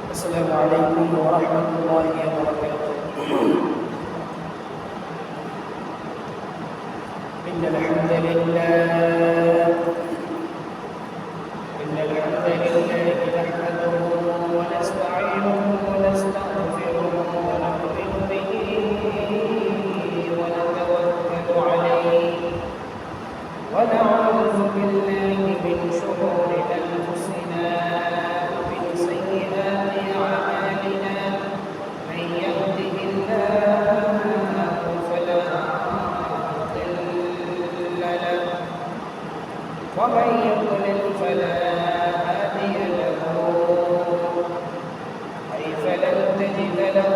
السلام عليكم ورحمة الله وبركاته. إن الحمد لله نحمده ونستعينه ونستغفره ونؤمن به ونتوكل عليه ونعوذ بالله من شرور أنفسنا ومن سيئات أعمالنا. من يهده الله فلا مضل له ومن يضلل فلا هادي له أي فلن تجد له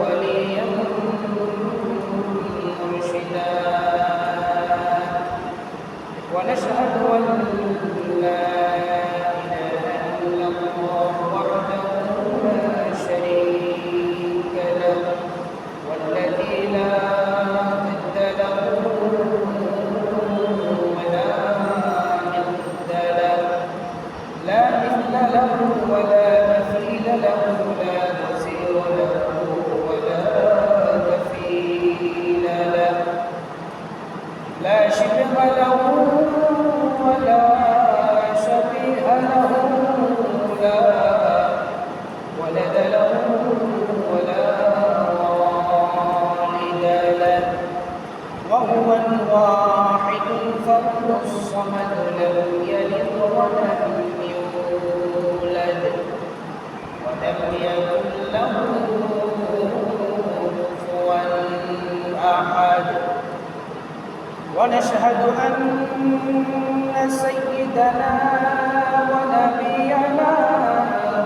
وليا مرشدا. ونشهد أن لا إله إلا الله وحده لا شريك له والذي لا ضد له ولا ند له، لا مثل له ولا مثيل له، لا نظير له ولا كفيل له، لا شبه له ولا شبيه له، لا ولد له ولا والد له، وهو الواحد الفرد الصمد لم يلد ولم يولد ولم يكن له كفوا أحد. ونشهد أن سيدنا ونبينا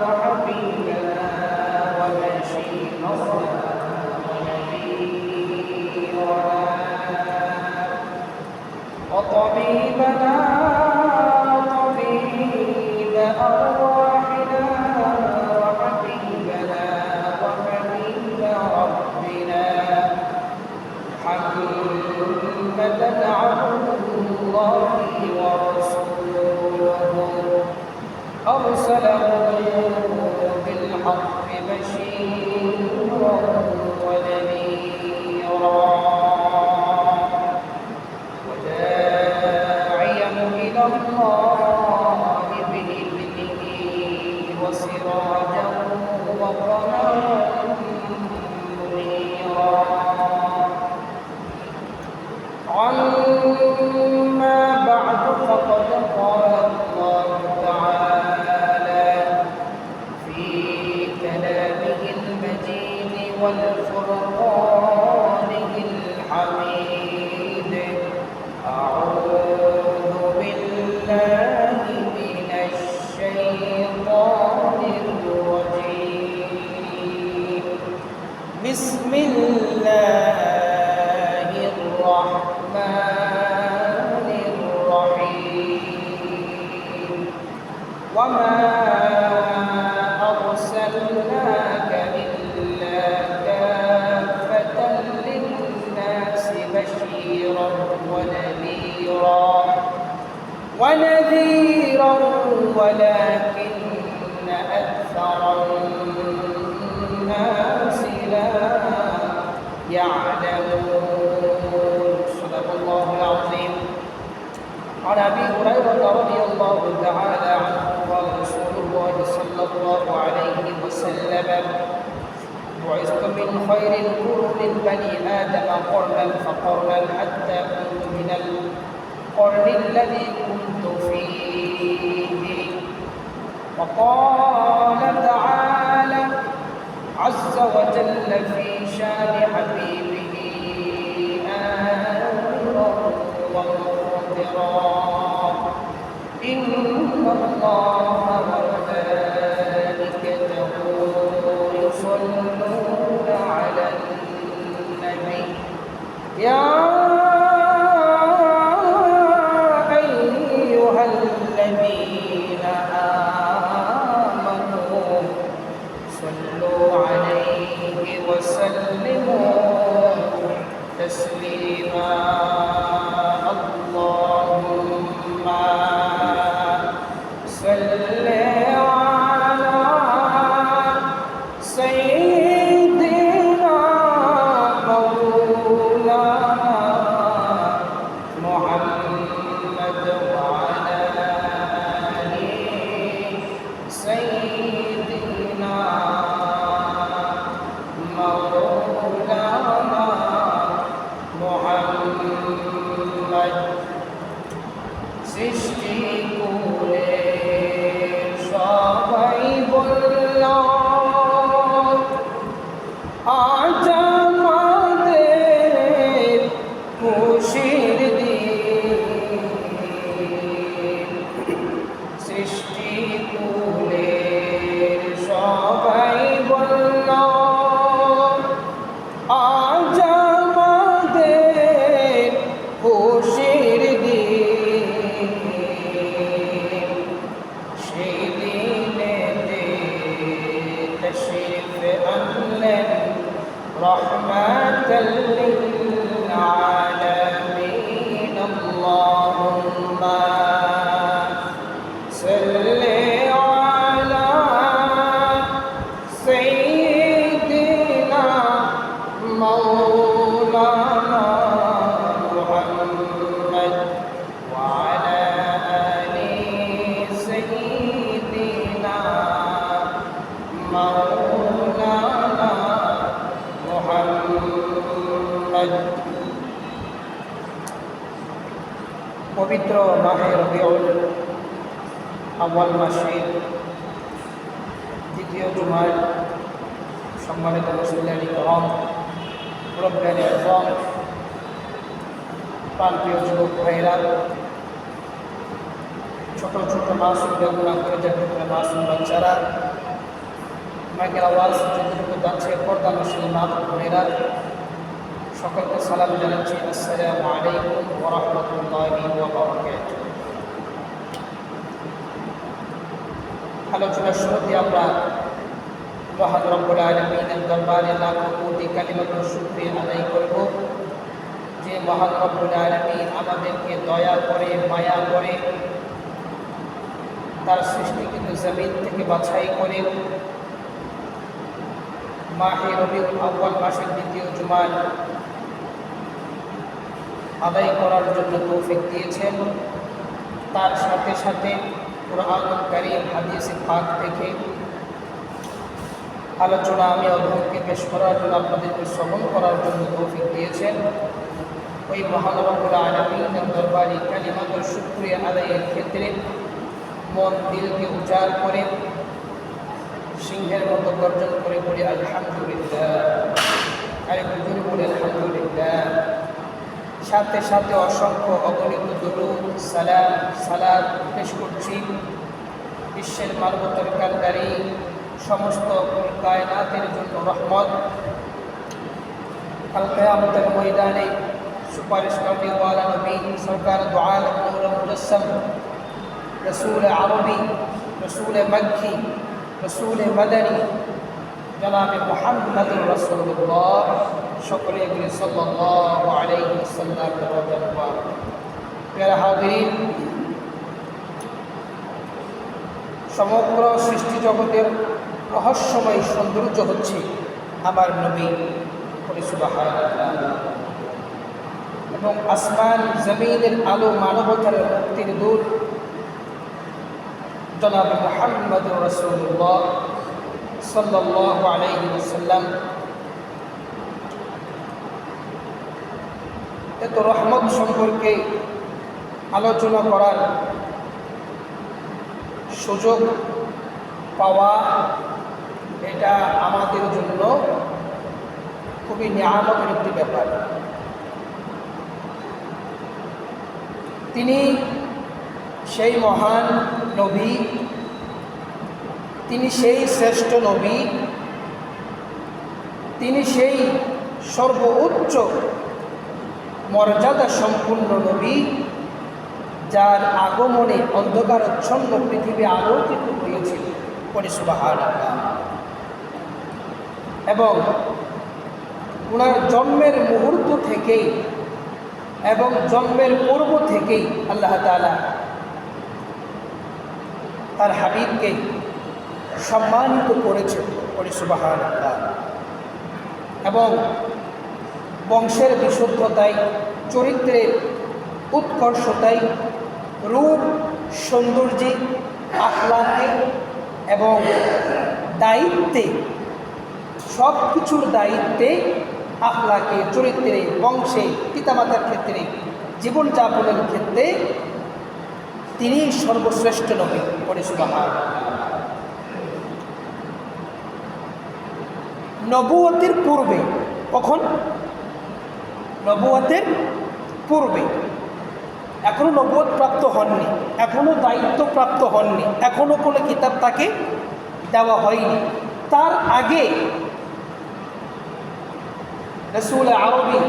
وحبيبنا ومشيخنا ونبينا وطبيبنا وطبيب أرواحنا وحبيبنا وحبيب ربنا محمدا عبد الله ورسوله أرسله بالحق بشيرا ونذيرا وداعيا إلى الله بإذنه وسراجا وقمرا منيرا. أما بعد فقد قال الله تعالى في كلامه المجيد والفرقانه الحميد: أعوذ بالله من الشيطان الرجيم. بسم الله الرحمن الرحيم. وما أرسلناك إلا كافة للناس بشيرا ونذيرا ولكن أكثر الناس لا يعلمون. صدق الله العظيم. عن أبي هريرة رضي الله تعالى عنه قال رسول الله صلى الله عليه وسلم: بعثت من خير القرون بني آدم قرنا فقرنا حتى كنت من القرن الذي كنت فيه. وقال تعالى عز وجل في شان حبيبه: آمرا ومنذرا إن الله وملائكته يصلون على النبي يا أيها الذين آمنوا صلوا عليه وسلموا تسليما. اللهم صل رحمة للعالمين اللهم صل على سيدنا مولانا محمد وعلى آل سيدنا مولانا محمد পবিত্র মাহে রবিউল আউয়াল মাসের দ্বিতীয় জুমার সম্মানিত মুসলিম করম মুরব্বিয়ানে আযম প্রাণপ্রিয় যুবক ভাইরা, ছোট ছোট মাসুম বেগুনা করে যেটুকু মাসুম বাচ্চারা, মাইকের আওয়াজ যেটুকু যাচ্ছে পর্দা মুসলিম মা বোনেরা, সকলকে সালাম জানাচ্ছি। আসসালামু আলাইকুম ওয়া রাহমাতুল্লাহি ওয়া বারাকাতুহু। আলোচনার শুরুতে আমরা মহান রব্বুল আলামিনের দরবারে লাখো কোটি কালিমাতুর শুকরিয়া আদায় করব যে মহান রব্বুল আলামিন আমাদেরকে দয়া করে মায়া করে তার সৃষ্টিকৃত জমিন থেকে বাছাই করে মাহে রবিউল আউয়াল মাসের দ্বিতীয় জুমার আদায় করার জন্য তৌফিক দিয়েছেন। তার সাথে সাথে কুরআনুল কারীম হাদিসে পাক থেকে আলোচনা আমি অধ্যয়নকে পেশ করার জন্য আপনাদেরকে শ্রবণ করার জন্য তৌফিক দিয়েছেন। ওই মহান রব্বুল আলামিনের দরবারে কালিমাতুর শুকরিয়া আদায়ের ক্ষেত্রে মন দিলকে উজাড় করে সিংহের মতো গর্জন করে বলি আলহামদুলিল্লাহ, আরে হুজুর বলে আলহামদুলিল্লাহ। সাথে সাথে অসংখ্য অগণিত দরুদ সালাত পেশ করছি বিশ্বের মানবতার কান্ডারি সমস্ত কায়নাতের জন্য রহমত, কাল কিয়ামতের ময়দানে সুপারিশ করনেওয়ালা নবী সরকার দু আলম নূর মুজাসসাম রসুল আরবি রসুল মক্কি রসুল মদনী জনাবে মুহাম্মদুর রাসূলুল্লাহ সকলে বলি সাল্লাল্লাহু আলাইহি ওয়াসাল্লাম। প্রিয় হাজিরিন, সমগ্র সৃষ্টি জগতের রহস্যময় সৌন্দর্য হচ্ছে আমার নবী সুবহানাল্লাহ, এবং আসমান জমিনের আলো মানবতার মুক্তির দূত জনাবে মুহাম্মদুর রাসূলুল্লাহ সাল্লাল্লাহু আলাইহি ওয়াসাল্লাম। এত রহমত সম্পর্কে আলোচনা করার সুযোগ পাওয়া এটা আমাদের জন্য খুবই নিয়ামতের একটি ব্যাপার। তিনি সেই মহান নবী, তিনি সেই শ্রেষ্ঠ নবী, তিনি সেই সর্বোচ্চ মর্যাদা সম্পূর্ণ নবী, যার আগমনে অন্ধকারচ্ছন্ন পৃথিবী আলোকিত হয়েছিল সুবহানাল্লাহ। এবং ওনার জন্মের মুহূর্ত থেকেই এবং জন্মের পূর্ব থেকেই আল্লাহ তাআলা তার হাবিবকে সম্মানিত করেছেন সুবহানাল্লাহ। এবং বংশের বিশুদ্ধতায়, চরিত্রের উৎকর্ষতায়, রূপ সৌন্দর্যে, আখলাকে এবং দায়িত্বে, সব কিছুর দায়িত্বে, আখলাকে, চরিত্রে, বংশে, পিতামাতার ক্ষেত্রে, জীবনযাপনের ক্ষেত্রে তিনি সর্বশ্রেষ্ঠ নবী সুবহানাল্লাহ। নবুয়তের পূর্বে, কখন? নবুয়তের পূর্বে, এখনো নবুয়ত প্রাপ্ত হননি, এখনো দায়িত্ব প্রাপ্ত হননি, এখনো কোনো কিতাব তাকে দেওয়া হয়নি। তার আগে রসুল আরবি,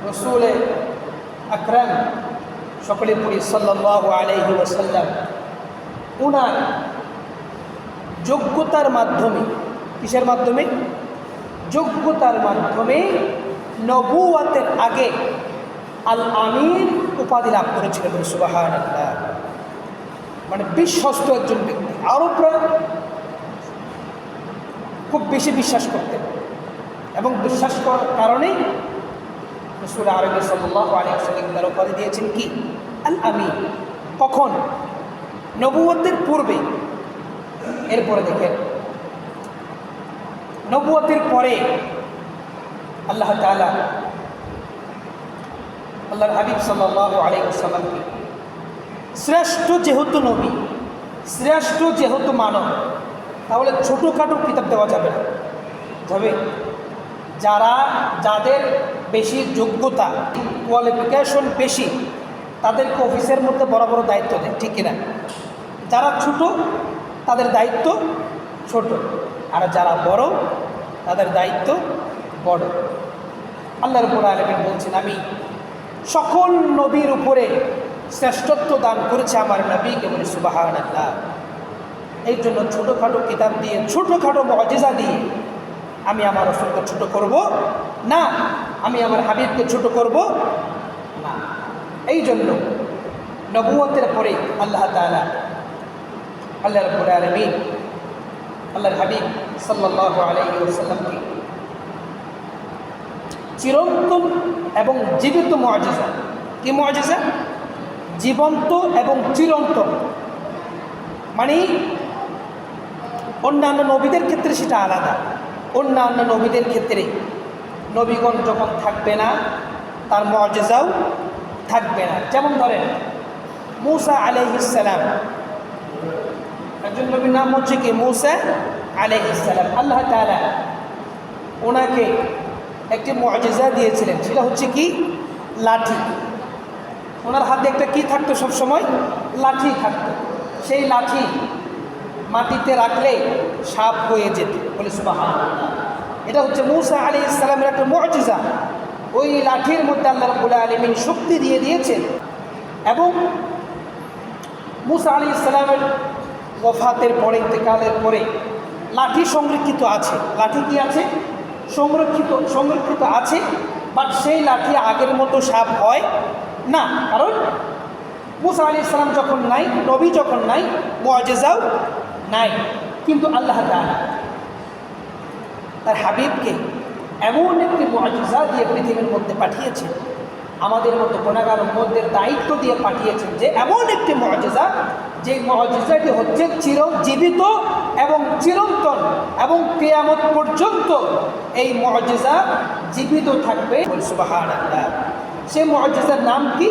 রসুল আকরাম, সকলে পড়ি সাল্লাল্লাহু আলাইহি ওয়াসাল্লাম, ওনার যোগ্যতার মাধ্যমে, কিসের মাধ্যমে? যোগ্যতার মাধ্যমে নবুয়তের আগে আল আমিন উপাধি লাভ করেছিলেন। সুবহানাল্লাহ। মানে বিশ্বস্ত একজন ব্যক্তি, আরবরা খুব বেশি বিশ্বাস করতেন এবং বিশ্বাস করার কারণেই রাসূল আরবি সাল্লাল্লাহু আলাইহি ওয়াসাল্লাম তার উপাধি দিয়েছেন কি? আল আমিন। কখন? নবুয়তের পূর্বে। এরপরে দেখেন নবুয়তের পরে আল্লাহ তাআলা আল্লাহর হাবিব সাল্লাল্লাহু আলাইহি ওয়াসাল্লামকে শ্রেষ্ঠ যেহেতু নবী, শ্রেষ্ঠ যেহেতু মানব, তাহলে ছোটোখাটো কিতাব দেওয়া যাবে না। তবে যাদের বেশি যোগ্যতা, কোয়ালিফিকেশন বেশি, তাদেরকে অফিসের মধ্যে বড় বড় দায়িত্ব দেয়, ঠিক কিনা? যারা ছোট তাদের দায়িত্ব ছোট, আর যারা বড় তাদের দায়িত্ব বড়। আল্লাহ রাব্বুল আলামিন বলছেন, আমি সকল নবীর উপরে শ্রেষ্ঠত্ব দান করেছে আমার নবীকে। বলে সুবহানাল্লাহ। এই জন্য ছোটোখাটো কিতাব দিয়ে, ছোটোখাটো মুআজিজা দিয়ে আমি আমার রাসূলকে ছোট করব না, আমি আমার হাবিবকে ছোট করব না। এই জন্য নবুয়তের পরে আল্লাহ তাআলা আল্লাহ রাব্বুল আলামিন আল্লাহর হাবিব সাল্লাল্লাহু আলাইহি ওয়াসাল্লামকে চিরন্তন এবং জীবিত মুআজিজা। কি মুআজিজা? জীবন্ত এবং চিরন্তন। মানে অন্যান্য নবীদের ক্ষেত্রে সেটা আলাদা। অন্যান্য নবীদের ক্ষেত্রে নবীগণ যখন থাকবে না, তার মুআজিজাও থাকবে না। যেমন ধরেন মূসা আলাইহিস সালাম, একজন নবীর নাম হচ্ছে কি? মূসা আলাইহিস সালাম। আল্লাহ তাআলা ওনাকে একটি মুআজিজা দিয়েছিলেন, সেটা হচ্ছে কি? লাঠি। ওনার হাতে একটা কি থাকতো? সবসময় লাঠি থাকতো। সেই লাঠি মাটিতে রাখলে সাপ হয়ে যেত। বলে সুবহানাল্লাহ। এটা হচ্ছে মূসা আলাইহিস সালামের একটা মুআজিজা। ওই লাঠির মধ্যে আল্লাহ রাব্বুল আলামিন শক্তি দিয়ে দিয়েছেন। এবং মূসা আলাইহিস সালামের ওফাতের পরে, ইন্তেকালের পরে লাঠি সংরক্ষিত আছে। লাঠি কি আছে? সংরক্ষিত আছে। বাট সেই লাঠি আগের মতো সাপ হয় না, কারণ মূসা আলাইহিস সালাম যখন নাই, নবী যখন নাই, মুআজিজাও নাই। কিন্তু আল্লাহ তাআলা তার হাবিবকে এমন একটি মুআজিজা দিয়ে পৃথিবীর মধ্যে পাঠিয়েছেন, আমাদের মতো গুনাহগার উম্মতদের দায়িত্ব দিয়ে পাঠিয়েছেন, যে এমন একটি মুআজিজা, যে মুআজিজাটি হচ্ছে চিরজীবিত এবং চিরন্তন, এবং কিয়ামত পর্যন্ত এই মুআজিজা জীবিত থাকবে। সুবহানাল্লাহ। সেই মুআজিজার নাম কি?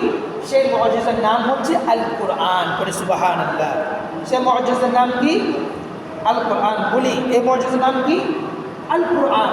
সেই মুআজিজার নাম হচ্ছে আল কোরআন। বলে সুবহানাল্লাহ। সেই মুআজিজার নাম কি? আল কোরআন। বলি এই মুআজিজার নাম কি? আল কোরআন।